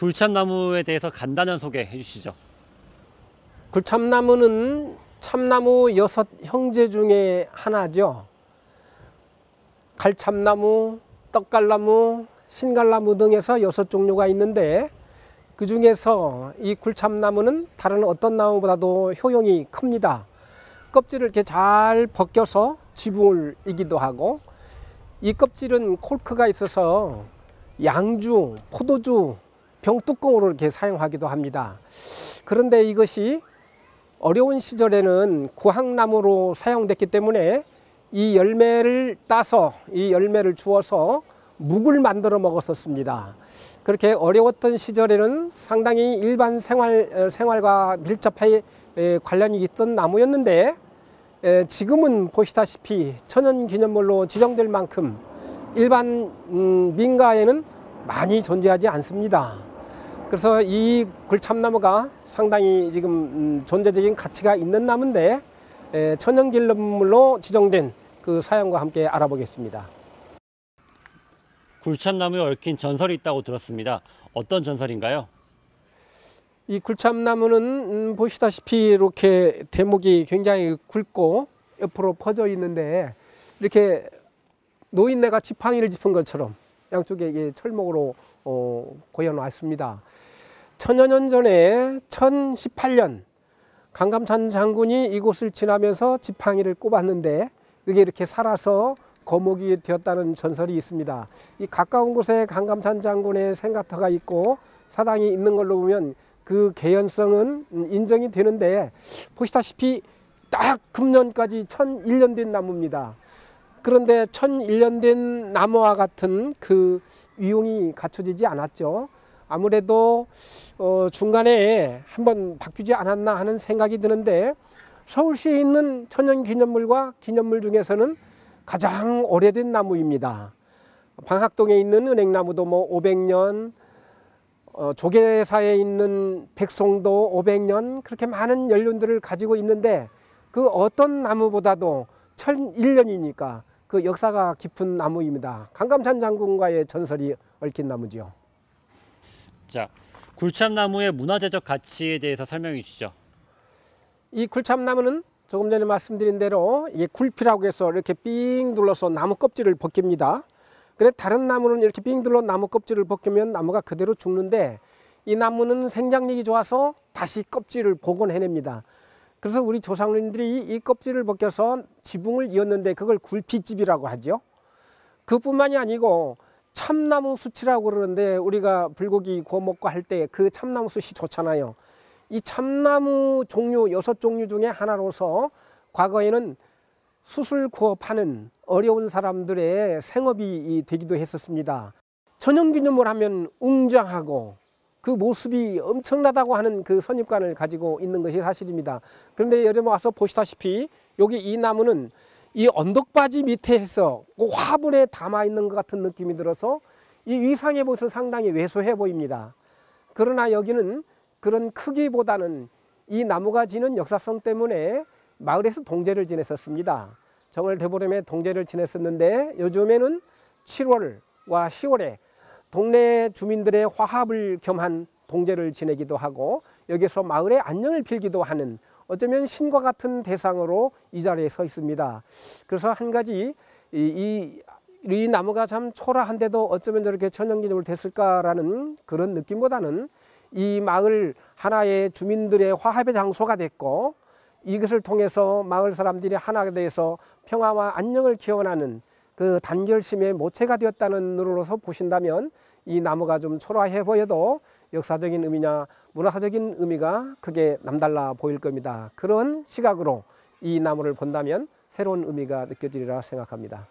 굴참나무에 대해서 간단한 소개해 주시죠. 굴참나무는 참나무 6형제 중에 하나죠. 갈참나무, 떡갈나무, 신갈나무 등에서 6종류가 있는데 그 중에서 이 굴참나무는 다른 어떤 나무보다도 효용이 큽니다. 껍질을 이렇게 잘 벗겨서 지붕을 이기도 하고, 이 껍질은 콜크가 있어서 양주, 포도주, 병뚜껑으로 이렇게 사용하기도 합니다. 그런데 이것이 어려운 시절에는 구황나무로 사용됐기 때문에 이 열매를 따서 이 열매를 주워서 묵을 만들어 먹었었습니다. 그렇게 어려웠던 시절에는 상당히 일반 생활과 밀접하게 관련이 있던 나무였는데, 지금은 보시다시피 천연기념물로 지정될 만큼 일반 민가에는 많이 존재하지 않습니다. 그래서 이 굴참나무가 상당히 지금 존재적인 가치가 있는 나무인데, 천연기념물로 지정된 그 사용과 함께 알아보겠습니다. 굴참나무에 얽힌 전설이 있다고 들었습니다. 어떤 전설인가요? 이 굴참나무는 보시다시피 이렇게 대목이 굉장히 굵고 옆으로 퍼져 있는데, 이렇게 노인네가 지팡이를 짚은 것처럼 양쪽에 철목으로 고여 놨습니다. 천여 년 전에 1018년 강감찬 장군이 이곳을 지나면서 지팡이를 꼽았는데 그게 이렇게 살아서 거목이 되었다는 전설이 있습니다. 이 가까운 곳에 강감찬 장군의 생가터가 있고 사당이 있는 걸로 보면 그 개연성은 인정이 되는데, 보시다시피 딱 금년까지 1001년 된 나무입니다. 그런데 1001년 된 나무와 같은 그 위용이 갖춰지지 않았죠. 아무래도 중간에 한번 바뀌지 않았나 하는 생각이 드는데, 서울시에 있는 천연기념물과 기념물 중에서는 가장 오래된 나무입니다. 방학동에 있는 은행나무도 500년, 조계사에 있는 백송도 500년, 그렇게 많은 연륜들을 가지고 있는데 그 어떤 나무보다도 1001년이니까 그 역사가 깊은 나무입니다. 강감찬 장군과의 전설이 얽힌 나무죠. 자, 굴참나무의 문화재적 가치에 대해서 설명해 주시죠. 이 굴참나무는 조금 전에 말씀드린 대로 이게 굴피라고 해서 이렇게 삥 둘러서 나무 껍질을 벗깁니다. 그래 다른 나무는 이렇게 삥 둘러 나무 껍질을 벗기면 나무가 그대로 죽는데, 이 나무는 생장력이 좋아서 다시 껍질을 복원해냅니다. 그래서 우리 조상님들이 이 껍질을 벗겨서 지붕을 이었는데 그걸 굴피집이라고 하죠. 그뿐만이 아니고 참나무 숯이라고 그러는데, 우리가 불고기 구워 먹고 할 때 그 참나무 숯이 좋잖아요. 이 참나무 종류 6종류 중에 하나로서 과거에는 숯을 구워 파는 어려운 사람들의 생업이 되기도 했었습니다. 천연기념물 하면 웅장하고 그 모습이 엄청나다고 하는 그 선입관을 가지고 있는 것이 사실입니다. 그런데 여러분 와서 보시다시피 여기 이 나무는 이 언덕바지 밑에서 그 화분에 담아 있는 것 같은 느낌이 들어서 이 위상의 모습은 상당히 왜소해 보입니다. 그러나 여기는 그런 크기보다는 이 나무가 지닌 역사성 때문에 마을에서 동제를 지냈었습니다. 정월 대보름에 동제를 지냈었는데, 요즘에는 7월과 10월에 동네 주민들의 화합을 겸한 동제를 지내기도 하고 여기서 마을의 안녕을 빌기도 하는, 어쩌면 신과 같은 대상으로 이 자리에 서 있습니다. 그래서 한 가지 이 나무가 참 초라한데도 어쩌면 저렇게 천연기념물 됐을까라는 그런 느낌보다는 이 마을 하나의 주민들의 화합의 장소가 됐고, 이것을 통해서 마을 사람들이 하나가 돼서 평화와 안녕을 기원하는 그 단결심의 모체가 되었다는 으로서 보신다면 이 나무가 좀 초라해 보여도 역사적인 의미냐 문화적인 의미가 크게 남달라 보일 겁니다. 그런 시각으로 이 나무를 본다면 새로운 의미가 느껴지리라 생각합니다.